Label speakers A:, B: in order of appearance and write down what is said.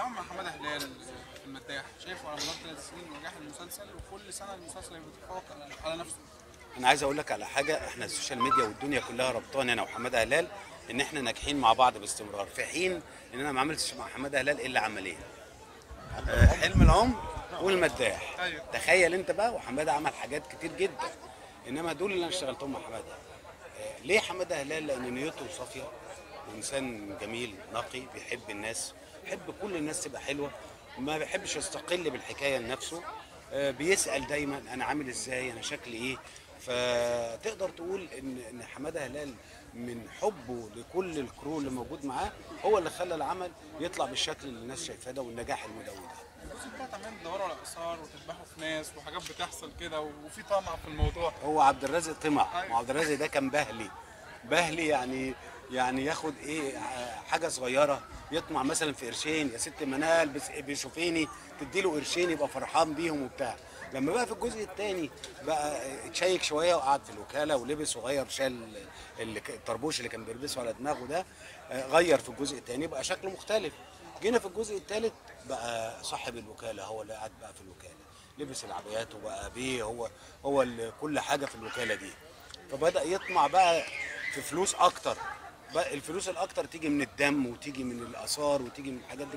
A: التعامل مع حماده هلال في المداح شايفه على مدار 3 سنين نجاح المسلسل، وكل سنه المسلسل بيتفوق على نفسه.
B: انا عايز اقول لك على حاجه، احنا السوشيال ميديا والدنيا كلها ربطاني انا وحماده هلال ان احنا ناجحين مع بعض باستمرار، في حين ان انا ما عملتش مع حماده هلال الا عملين، حلم العمر والمداح.
A: ايوه.
B: تخيل انت بقى، وحماده عمل حاجات كتير جدا، انما دول اللي انا اشتغلتهم مع حماده. ليه حماده هلال؟ لان نيته صافيه، وانسان جميل نقي، بيحب الناس، بيحب كل الناس تبقى حلوه، ما بيحبش يستقل بالحكايه لنفسه. بيسال دايما انا عامل ازاي، انا شكلي ايه. فتقدر تقول ان حماده هلال من حبه لكل الكرو اللي موجود معاه هو اللي خلى العمل يطلع بالشكل اللي الناس شايفاه ده والنجاح المدوي ده.
A: الجزء بتاع كمان تدوروا على اثار وتذبحوا في ناس وحاجات بتحصل كده، وفي طمع في الموضوع.
B: هو عبد الرازق طمع،
A: أيوة.
B: وعبد الرازق ده كان بهلي يعني ياخد ايه، حاجه صغيره يطمع مثلا في قرشين، يا ست منال بس بيشوفيني تدي له قرشين يبقى فرحان بيهم وبتاع. لما بقى في الجزء الثاني بقى اتشيك شويه وقعد في الوكاله ولبس وغير، شال الطربوش اللي كان بيلبسه على دماغه ده، غير في الجزء الثاني بقى شكله مختلف. جينا في الجزء الثالث بقى صاحب الوكاله هو اللي قاعد بقى في الوكاله، لبس العبايات وبقى بيه هو اللي كل حاجه في الوكاله دي. فبدأ يطمع بقى في فلوس اكتر، بقى الفلوس الاكتر تيجي من الدم وتيجي من الاثار وتيجي من الحاجات دي